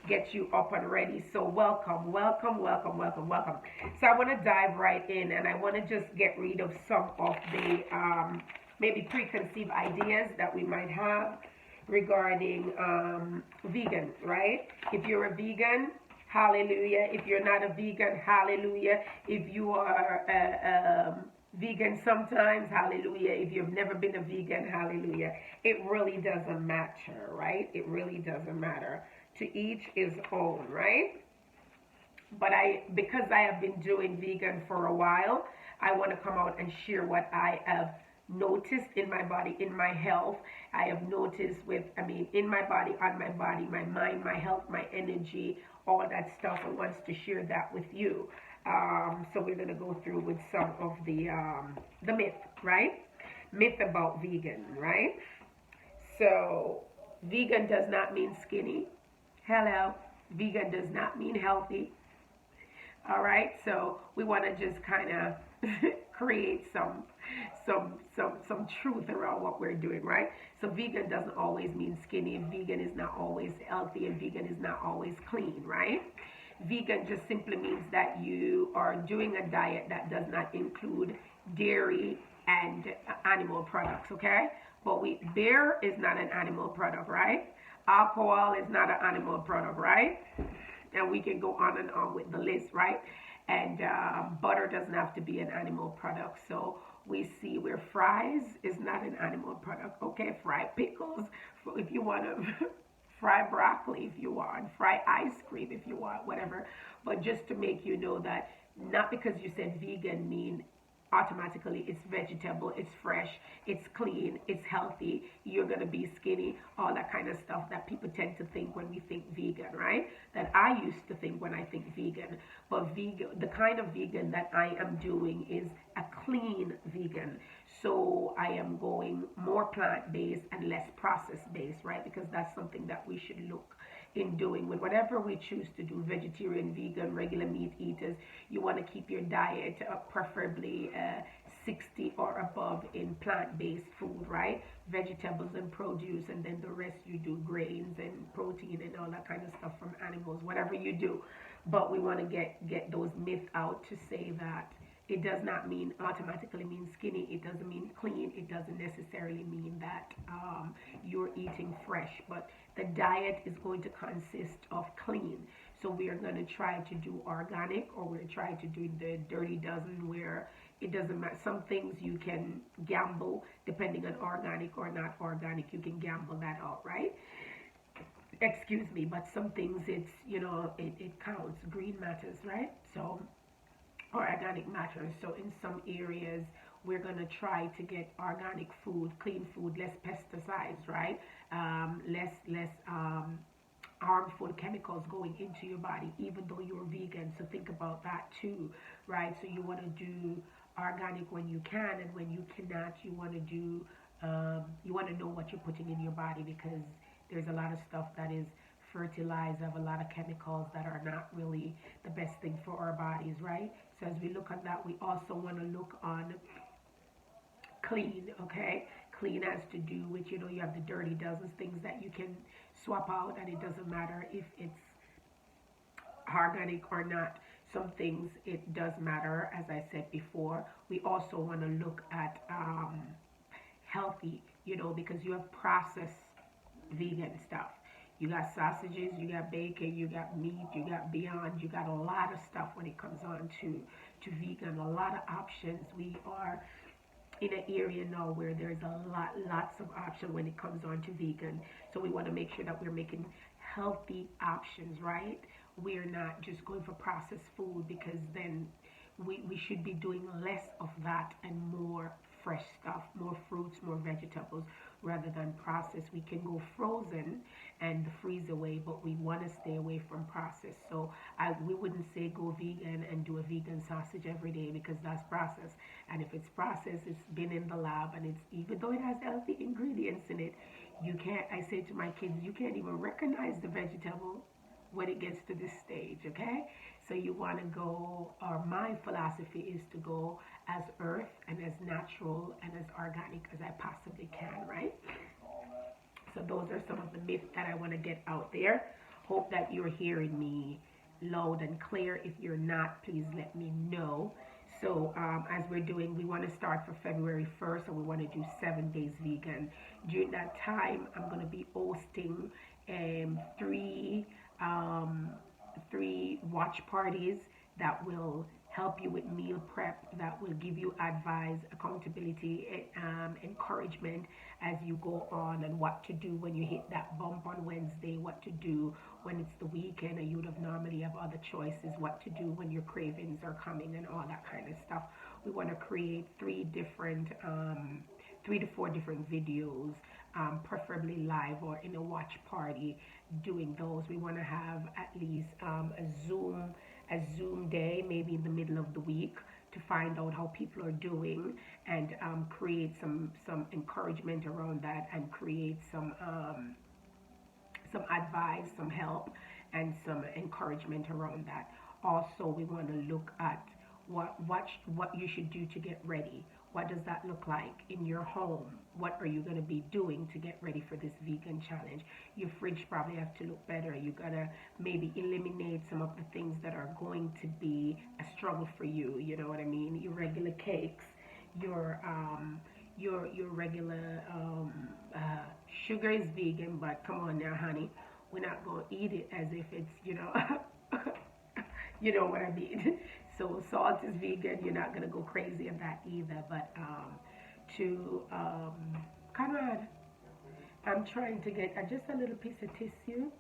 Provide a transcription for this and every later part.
get you up and ready. So welcome, welcome, welcome, welcome, welcome. So I want to dive right in, and I want to just get rid of some of the maybe preconceived ideas that we might have regarding vegan, right? If you're a vegan, hallelujah. If you're not a vegan, hallelujah. If you are vegan sometimes, hallelujah. If you've never been a vegan, hallelujah. It really doesn't matter, right? It really doesn't matter. To each his own, right? But because I have been doing vegan for a while, I want to come out and share what I have noticed in my body, in my health. I have noticed in my body, on my body, my mind, my health, my energy, all that stuff. I want to share that with you. So we're gonna go through with some of the myth, right? Myth about vegan, right? So vegan does not mean skinny. Hello. Vegan does not mean healthy. All right, so we want to just kind of create some truth around what we're doing, right? So vegan doesn't always mean skinny, and vegan is not always healthy, and vegan is not always clean, right? Vegan just simply means that you are doing a diet that does not include dairy and animal products, okay? But beer is not an animal product, right? Alcohol is not an animal product, right? And we can go on and on with the list, right? And butter doesn't have to be an animal product. So we see where fries is not an animal product. Okay, fried pickles, if you want to fry broccoli if you want, fry ice cream if you want, whatever. But just to make you know that not because you said vegan mean automatically it's vegetable, it's fresh, it's clean, it's healthy, you're going to be skinny, all that kind of stuff that people tend to think when we think vegan, right? That I used to think when I think vegan. But vegan, the kind of vegan that I am doing is a clean vegan. So I am going more plant-based and less process-based, right? Because that's something that we should look in doing with whatever we choose to do, vegetarian, vegan, regular meat eaters. You want to keep your diet preferably 60 or above in plant-based food, right? Vegetables and produce, and then the rest you do grains and protein and all that kind of stuff from animals, whatever you do. But we want to get those myths out to say that it does not mean automatically mean skinny. It doesn't mean clean. It doesn't necessarily mean that you're eating fresh. But the diet is going to consist of clean. So we are going to try to do organic, or we're trying to do the dirty dozen where it doesn't matter. Some things you can gamble depending on organic or not organic. You can gamble that out, right? Excuse me, but some things it counts. Green matters, right? So or organic matters. So in some areas, we're going to try to get organic food, clean food, less pesticides, right? Less harmful chemicals going into your body, even though you're vegan. So think about that too, right? So you want to do organic when you can, and when you cannot, you want to do, you want to know what you're putting in your body, because there's a lot of stuff that is fertilized, have a lot of chemicals that are not really the best thing for our bodies, right? So as we look at that, we also want to look on clean, okay? Clean has to do with, you have the dirty dozens, things that you can swap out, and it doesn't matter if it's organic or not. Some things it does matter, as I said before. We also want to look at healthy, because you have processed vegan stuff. You got sausages, you got bacon, you got meat, you got Beyond, you got a lot of stuff when it comes on to vegan, a lot of options. We are in an area now where there's lots of options when it comes on to vegan. So we want to make sure that we're making healthy options, right? We're not just going for processed food, because then we should be doing less of that and more fresh stuff, more fruits, more vegetables, rather than processed. We can go frozen and freeze away, but we want to stay away from processed. So we wouldn't say go vegan and do a vegan sausage every day, because that's processed. And if it's processed, it's been in the lab, and it's, even though it has healthy ingredients in it, you can't, I say to my kids, you can't even recognize the vegetable when it gets to this stage, okay? So you want to go, or my philosophy is to go as earth and as natural and as organic as I possibly can, right? So those are some of the myths that I want to get out there. Hope that you're hearing me loud and clear. If you're not, please let me know. So, as we're doing, we want to start for February 1st, and we want to do 7 days vegan. During that time, I'm going to be hosting three um, three watch parties that will help you with meal prep, that will give you advice, accountability, encouragement as you go on, and what to do when you hit that bump on Wednesday, what to do when it's the weekend and you would have normally have other choices, what to do when your cravings are coming, and all that kind of stuff. We want to create 3 to 4 different videos, preferably live or in a watch party, doing those. We want to have at least a Zoom day, maybe in the middle of the week, to find out how people are doing, and create some encouragement around that, and create some advice, some help, and some encouragement around that. Also, we want to look at what you should do to get ready. What does that look like in your home? What are you going to be doing to get ready for this vegan challenge? Your fridge probably has to look better. You gotta maybe eliminate some of the things that are going to be a struggle for you. You know what I mean? Your regular cakes, your your regular sugar is vegan, but come on now, honey, we're not gonna eat it as if it's you know what I mean. So salt is vegan. You're not gonna go crazy on that either. But to Conrad, I'm trying to get just a little piece of tissue.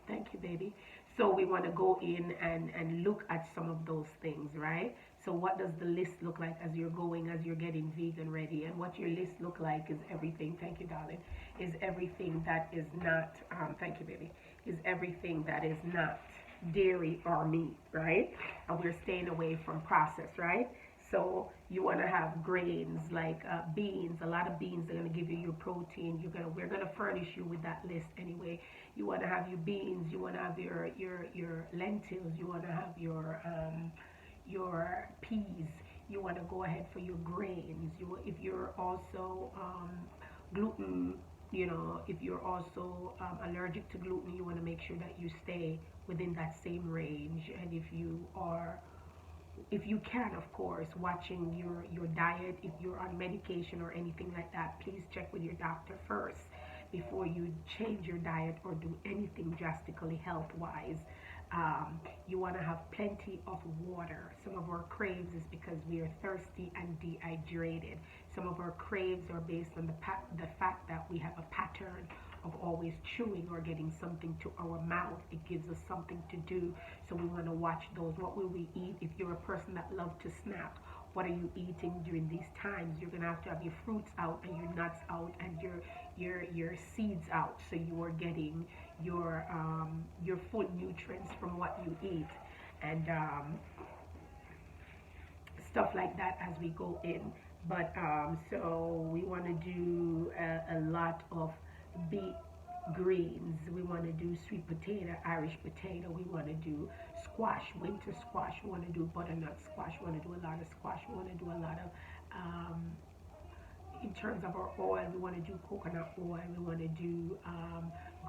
Thank you, baby. So we want to go in and look at some of those things, right? So what does the list look like as you're going, as you're getting vegan ready? And what your list look like is everything, thank you, darling, is everything that is not, thank you, baby, is everything that is not dairy or meat, right? And we're staying away from processed, right? So you want to have grains like beans. A lot of beans are going to give you your protein. We're going to furnish you with that list anyway. You want to have your beans. You want to have your lentils. You want to have your peas. You want to go ahead for your grains. If you're also gluten, if you're also allergic to gluten, you want to make sure that you stay within that same range. And if you can, of course, watching your diet, if you're on medication or anything like that, please check with your doctor first before you change your diet or do anything drastically health-wise. You want to have plenty of water. Some of our craves is because we are thirsty and dehydrated. Some of our craves are based on the fact that we have a pattern of always chewing or getting something to our mouth. It gives us something to do. So we want to watch those. What will we eat? If you're a person that loves to snack, what are you eating during these times? You're gonna have to have your fruits out and your nuts out and your seeds out, so you are getting your full nutrients from what you eat, and stuff like that as we go in. But so we want to do a lot of beet greens. We want to do sweet potato, Irish potato. We want to do squash, winter squash. We want to do butternut squash. We want to do a lot of squash. We want to do a lot of in terms of our oil, we want to do coconut oil. We want to do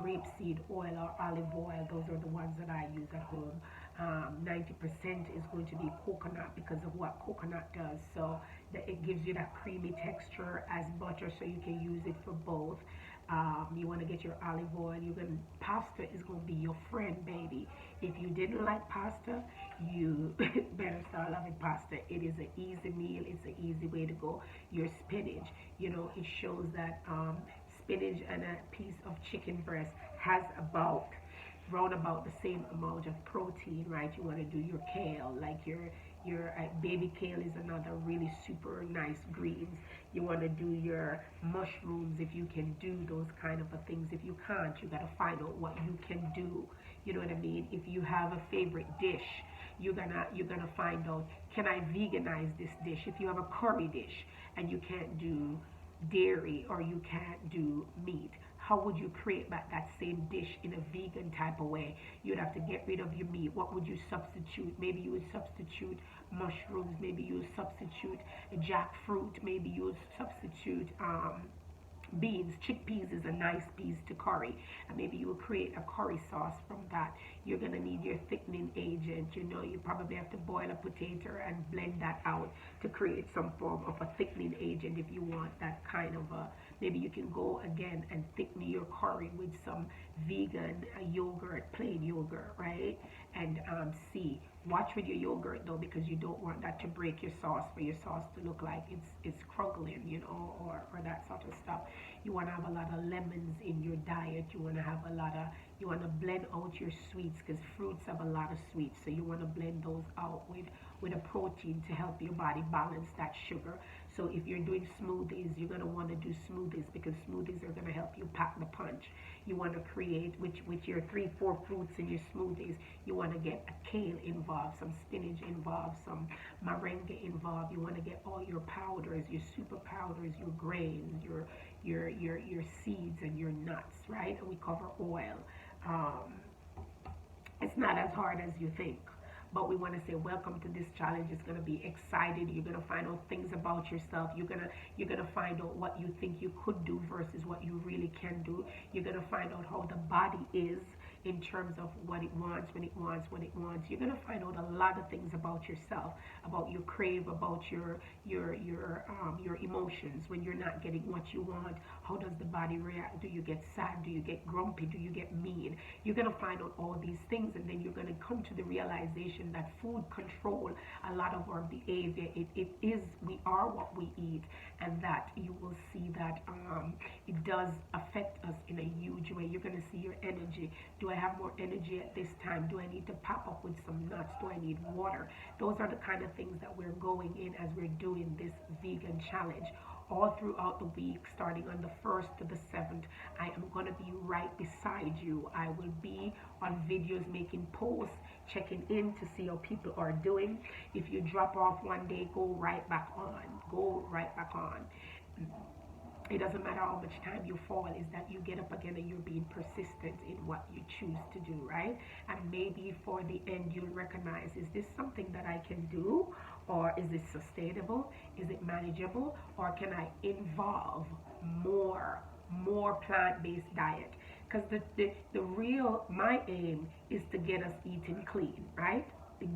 grapeseed oil or olive oil. Those are the ones that I use at home. 90% is going to be coconut because of what coconut does. So that it gives you that creamy texture as butter, so you can use it for both. You want to get your olive oil. Pasta is going to be your friend, baby. If you didn't like pasta, you better start loving pasta. It is an easy meal. It's an easy way to go. Your spinach, it shows that spinach and a piece of chicken breast has round about the same amount of protein, right? You want to do your kale, like your baby kale is another really super nice greens. You want to do your mushrooms if you can do those kind of things. If you can't, you got to find out what you can do. You know what I mean? If you have a favorite dish, you're gonna find out, can I veganize this dish? If you have a curry dish and you can't do dairy or you can't do meat, how would you create that same dish in a vegan type of way? You'd have to get rid of your meat. What would you substitute? Maybe you would substitute mushrooms. Maybe you would substitute jackfruit. Maybe you would substitute beans. Chickpeas is a nice piece to curry, and maybe you will create a curry sauce from that. You're going to need your thickening agent. You know, you probably have to boil a potato and blend that out to create some form of a thickening agent if you want that kind of a. Maybe you can go again and thicken your curry with some vegan yogurt, plain yogurt, right? And see, watch with your yogurt though, because you don't want that to break your sauce, for your sauce to look like it's crunkling, you know, or that sort of stuff. You want to have a lot of lemons in your diet. You want to have a lot of, you want to blend out your sweets, because fruits have a lot of sweets. So you want to blend those out with a protein to help your body balance that sugar. So if you're doing smoothies, you're going to want to do smoothies, because smoothies are going to help you pack the punch. You want to create, with your 3-4 fruits in your smoothies, you want to get a kale involved, some spinach involved, some moringa involved. You want to get all your powders, your super powders, your grains, your seeds and your nuts, right? And we cover oil. Um, it's not as hard as you think. But we want to say welcome to this challenge. It's going to be excited. You're going to find out things about yourself. You're gonna find out what you think you could do versus what you really can do. You're going to find out how the body is in terms of what it wants, when it wants, what it wants. You're going to find out a lot of things about yourself, about your crave, about your emotions when you're not getting what you want. How does the body react? Do you get sad? Do you get grumpy? Do you get mean? You're going to find out all these things, and then you're going to come to the realization that food control a lot of our behavior. It is, we are what we eat, and that you will see that it does affect us in a huge way. You're going to see your energy. Do I have more energy at this time? Do I need to pop up with some nuts? Do I need water? Those are the kind of things that we're going in as we're doing this vegan challenge. All throughout the week, starting on the 1st to the 7th, I am going to be right beside you. I will be on videos, making posts, checking in to see how people are doing. If you drop off one day, go right back on. Go right back on. It doesn't matter how much time you fall, is that you get up again and you're being persistent in what you choose to do, right? And maybe for the end you'll recognize, is this something that I can do, or is it sustainable, is it manageable, or can I involve more plant-based diet? Because the real, my aim is to get us eating clean, right?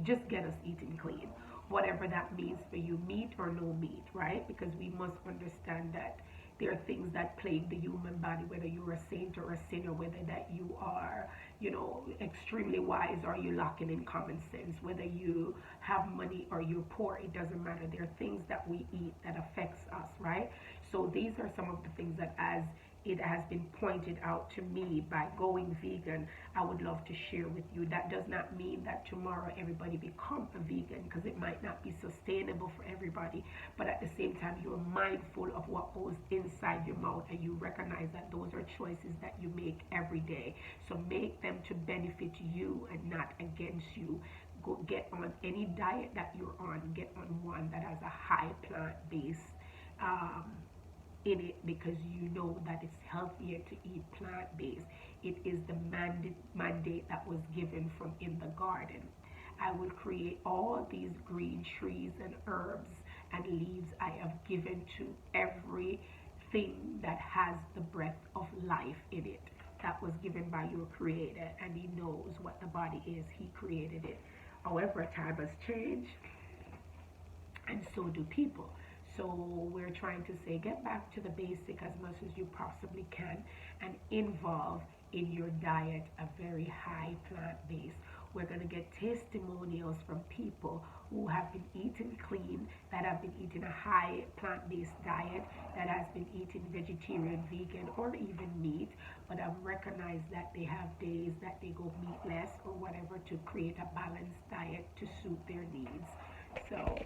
Just get us eating clean, whatever that means for you, meat or no meat, right? Because we must understand that there are things that plague the human body, whether you're a saint or a sinner, whether that you are, you know, extremely wise or you're lacking in common sense, whether you have money or you're poor, it doesn't matter. There are things that we eat that affects us, right? So these are some of the things that, as it has been pointed out to me by going vegan, I would love to share with you. That does not mean that tomorrow everybody become a vegan, because it might not be sustainable for everybody, but at the same time you're mindful of what goes inside your mouth, and you recognize that those are choices that you make every day. So make them to benefit you and not against you. Go get on any diet that you're on, get on one that has a high plant-based in it, because you know that it's healthier to eat plant-based. It is the mandate that was given from in the garden. I will create all these green trees and herbs and leaves I have given to everything that has the breath of life in it. That was given by your creator, and he knows what the body is. He created it. However, time has changed, and so do people. So we're trying to say, get back to the basic as much as you possibly can, and involve in your diet a very high plant base. We're going to get testimonials from people who have been eating clean, that have been eating a high plant-based diet, that has been eating vegetarian, vegan, or even meat, but have recognized that they have days that they go meatless or whatever, to create a balanced diet to suit their needs. So